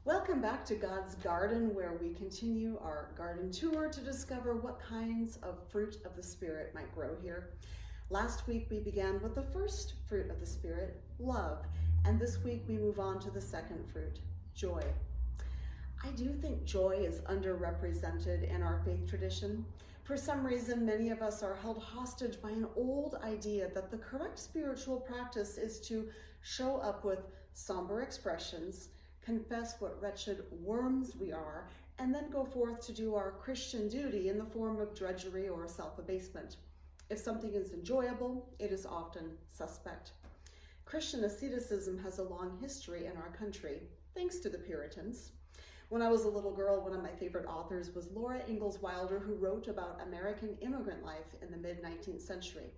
Welcome back to God's Garden, where we continue our garden tour to discover what kinds of fruit of the Spirit might grow here. Last week we began with the first fruit of the Spirit, love, and this week we move on to the second fruit, joy. I do think joy is underrepresented in our faith tradition. For some reason, many of us are held hostage by an old idea that the correct spiritual practice is to show up with somber expressions, confess what wretched worms we are, and then go forth to do our Christian duty in the form of drudgery or self-abasement. If something is enjoyable, it is often suspect. Christian asceticism has a long history in our country, thanks to the Puritans. When I was a little girl, one of my favorite authors was Laura Ingalls Wilder, who wrote about American immigrant life in the mid-19th century.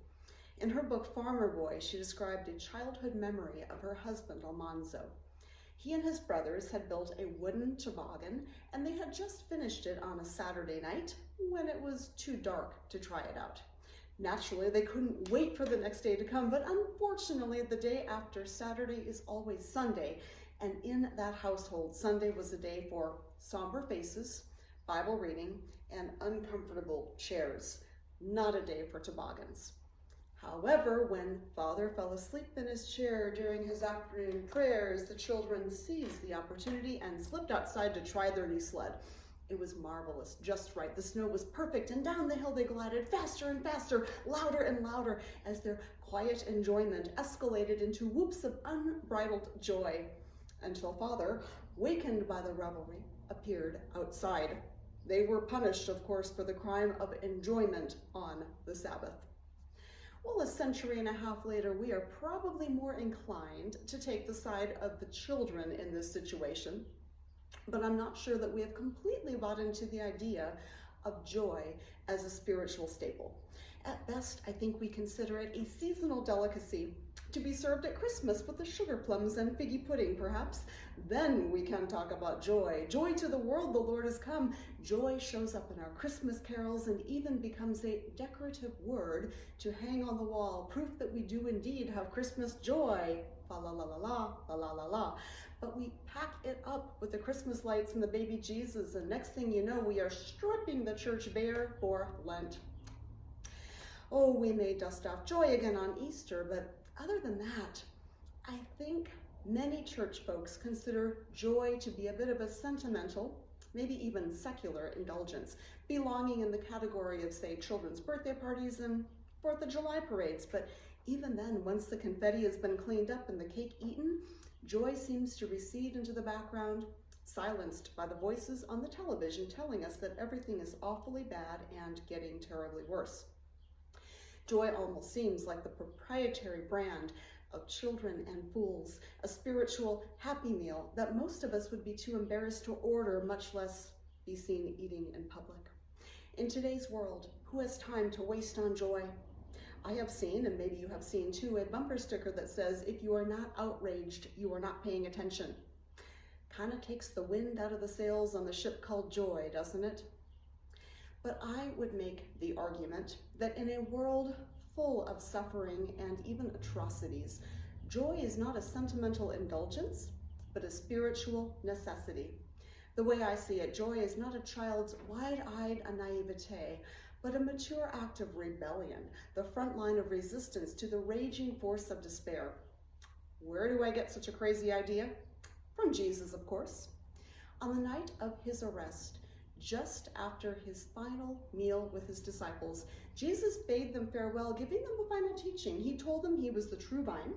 In her book, Farmer Boy, she described a childhood memory of her husband, Almanzo. He and his brothers had built a wooden toboggan, and they had just finished it on a Saturday night when it was too dark to try it out. Naturally, they couldn't wait for the next day to come, but unfortunately, the day after Saturday is always Sunday, and in that household, Sunday was a day for somber faces, Bible reading, and uncomfortable chairs, not a day for toboggans. However, when Father fell asleep in his chair during his afternoon prayers, the children seized the opportunity and slipped outside to try their new sled. It was marvelous, just right. The snow was perfect, and down the hill they glided faster and faster, louder and louder, as their quiet enjoyment escalated into whoops of unbridled joy, until Father, wakened by the revelry, appeared outside. They were punished, of course, for the crime of enjoyment on the Sabbath. Well, a century and a half later, we are probably more inclined to take the side of the children in this situation, but I'm not sure that we have completely bought into the idea of joy as a spiritual staple. At best, I think we consider it a seasonal delicacy to be served at Christmas with the sugar plums and figgy pudding, perhaps. Then we can talk about joy. Joy to the world, the Lord has come. Joy shows up in our Christmas carols and even becomes a decorative word to hang on the wall, proof that we do indeed have Christmas joy. La la la la la, la la la la. But we pack it up with the Christmas lights and the baby Jesus, and next thing you know, we are stripping the church bare for Lent. Oh, we may dust off joy again on Easter, but other than that, I think many church folks consider joy to be a bit of a sentimental, maybe even secular indulgence, belonging in the category of, say, children's birthday parties and 4th of July parades. But even then, once the confetti has been cleaned up and the cake eaten, joy seems to recede into the background, silenced by the voices on the television telling us that everything is awfully bad and getting terribly worse. Joy almost seems like the proprietary brand of children and fools, a spiritual happy meal that most of us would be too embarrassed to order, much less be seen eating in public. In today's world, who has time to waste on joy? I have seen, and maybe you have seen too, a bumper sticker that says, if you are not outraged, you are not paying attention. Kind of takes the wind out of the sails on the ship called joy, doesn't it? But I would make the argument that in a world full of suffering and even atrocities, joy is not a sentimental indulgence, but a spiritual necessity. The way I see it, joy is not a child's wide-eyed naivete, but a mature act of rebellion, the front line of resistance to the raging force of despair. Where do I get such a crazy idea? From Jesus, of course. On the night of his arrest, just after his final meal with his disciples, Jesus bade them farewell, giving them a final teaching. He told them he was the true vine,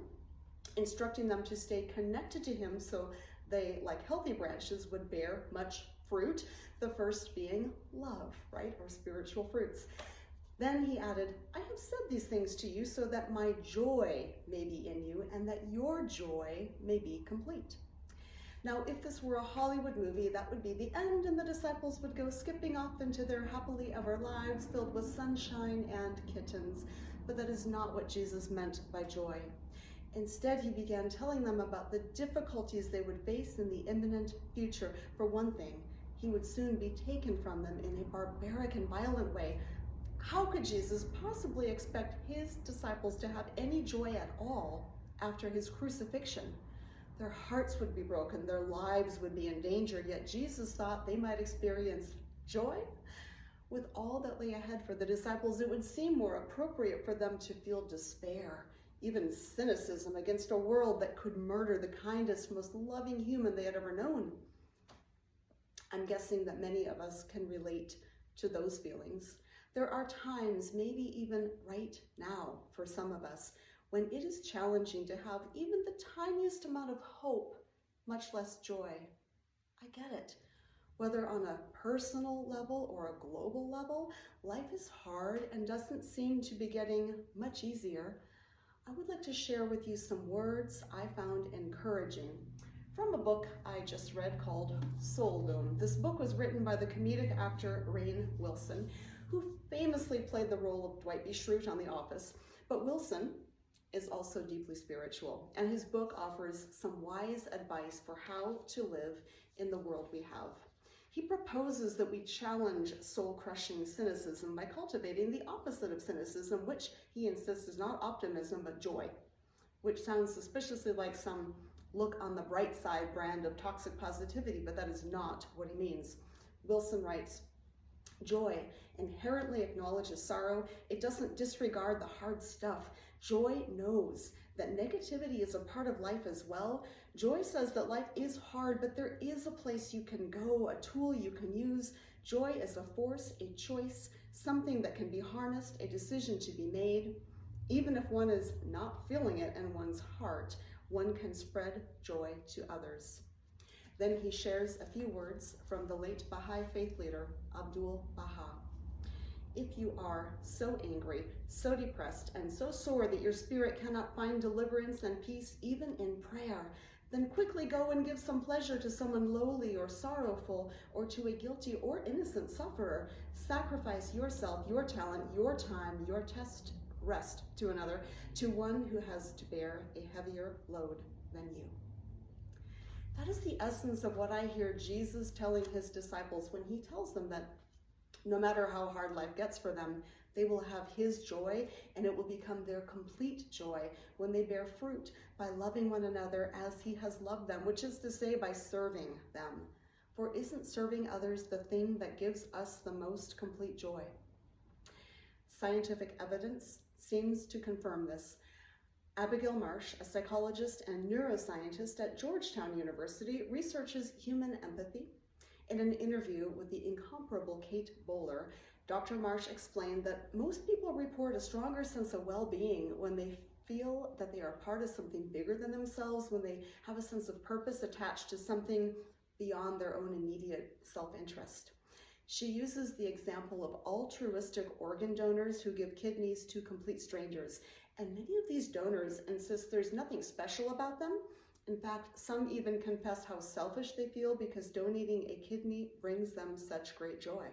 instructing them to stay connected to him so they, like healthy branches, would bear much fruit, the first being love, right, or spiritual fruits. Then he added, I have said these things to you so that my joy may be in you and that your joy may be complete. Now, if this were a Hollywood movie, that would be the end, and the disciples would go skipping off into their happily ever lives filled with sunshine and kittens. But that is not what Jesus meant by joy. Instead, he began telling them about the difficulties they would face in the imminent future. For one thing, he would soon be taken from them in a barbaric and violent way. How could Jesus possibly expect his disciples to have any joy at all after his crucifixion? Their hearts would be broken, their lives would be in danger, yet Jesus thought they might experience joy. With all that lay ahead for the disciples, it would seem more appropriate for them to feel despair, even cynicism against a world that could murder the kindest, most loving human they had ever known. I'm guessing that many of us can relate to those feelings. There are times, maybe even right now for some of us, when it is challenging to have even the tiniest amount of hope, much less joy. I get it. Whether on a personal level or a global level, life is hard and doesn't seem to be getting much easier. I would like to share with you some words I found encouraging from a book I just read called Soul Loom. This book was written by the comedic actor Rainn Wilson, who famously played the role of Dwight B. Schrute on The Office. But Wilson is also deeply spiritual, and his book offers some wise advice for how to live in the world we have. He proposes that we challenge soul-crushing cynicism by cultivating the opposite of cynicism, which he insists is not optimism, but joy, which sounds suspiciously like some look on the bright side brand of toxic positivity, but that is not what he means. Wilson writes, "Joy inherently acknowledges sorrow. It doesn't disregard the hard stuff. Joy knows that negativity is a part of life as well. Joy says that life is hard, but there is a place you can go, a tool you can use. Joy is a force, a choice, something that can be harnessed, a decision to be made. Even if one is not feeling it in one's heart, one can spread joy to others." Then he shares a few words from the late Baha'i faith leader, Abdul Baha. "If you are so angry, so depressed, and so sore that your spirit cannot find deliverance and peace even in prayer, then quickly go and give some pleasure to someone lowly or sorrowful, or to a guilty or innocent sufferer. Sacrifice yourself, your talent, your time, your rest to another, to one who has to bear a heavier load than you." That is the essence of what I hear Jesus telling his disciples when he tells them that no matter how hard life gets for them, they will have his joy, and it will become their complete joy when they bear fruit by loving one another as he has loved them, which is to say, by serving them. For isn't serving others the thing that gives us the most complete joy? Scientific evidence seems to confirm this. Abigail Marsh, a psychologist and neuroscientist at Georgetown University, researches human empathy. In an interview with the incomparable Kate Bowler, Dr. Marsh explained that most people report a stronger sense of well-being when they feel that they are part of something bigger than themselves, when they have a sense of purpose attached to something beyond their own immediate self-interest. She uses the example of altruistic organ donors who give kidneys to complete strangers. And many of these donors insist there's nothing special about them. In fact, some even confess how selfish they feel because donating a kidney brings them such great joy.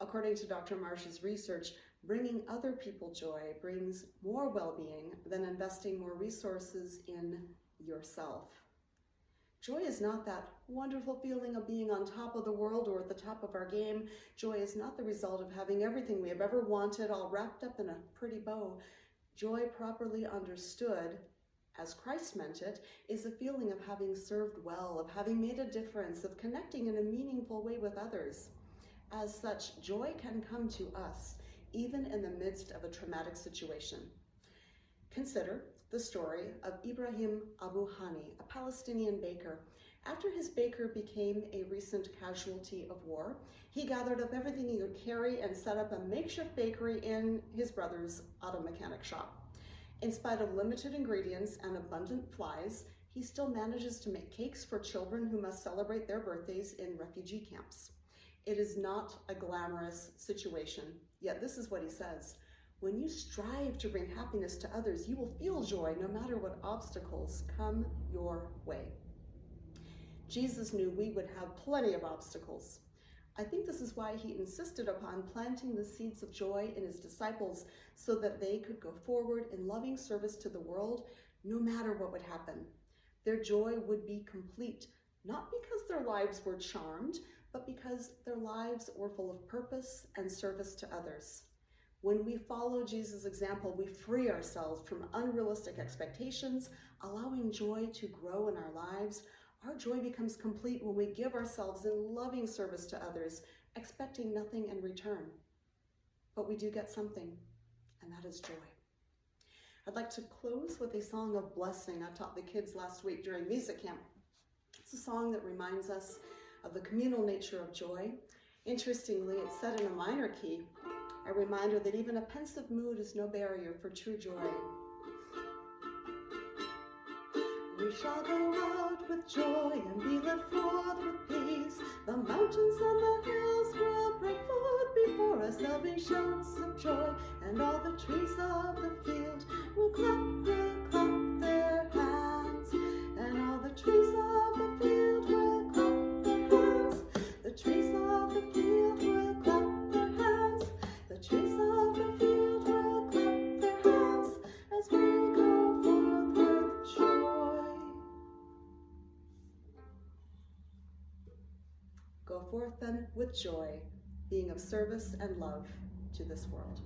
According to Dr. Marsh's research, bringing other people joy brings more well-being than investing more resources in yourself. Joy is not that wonderful feeling of being on top of the world or at the top of our game. Joy is not the result of having everything we have ever wanted all wrapped up in a pretty bow. Joy, properly understood, as Christ meant it, is a feeling of having served well, of having made a difference, of connecting in a meaningful way with others. As such, joy can come to us, even in the midst of a traumatic situation. Consider the story of Ibrahim Abu Hani, a Palestinian baker. After his baker became a recent casualty of war, he gathered up everything he could carry and set up a makeshift bakery in his brother's auto mechanic shop. In spite of limited ingredients and abundant flies, he still manages to make cakes for children who must celebrate their birthdays in refugee camps. It is not a glamorous situation, yet this is what he says: "When you strive to bring happiness to others, you will feel joy no matter what obstacles come your way." Jesus knew we would have plenty of obstacles. I think this is why he insisted upon planting the seeds of joy in his disciples so that they could go forward in loving service to the world no matter what would happen. Their joy would be complete, not because their lives were charmed, but because their lives were full of purpose and service to others. When we follow Jesus' example, we free ourselves from unrealistic expectations, allowing joy to grow in our lives. Our joy becomes complete when we give ourselves in loving service to others, expecting nothing in return. But we do get something, and that is joy. I'd like to close with a song of blessing I taught the kids last week during music camp. It's a song that reminds us of the communal nature of joy. Interestingly, it's set in a minor key, a reminder that even a pensive mood is no barrier for true joy. We shall go out with joy and be led forth with peace. The mountains and the hills will break forth before us. There'll be shouts of joy, and all the trees of the field will clap their hands. And all the trees of the field will clap their hands. The trees of the field will clap their hands. The trees of the field will clap their hands as we go forth with joy. Go forth then with joy, being of service and love to this world.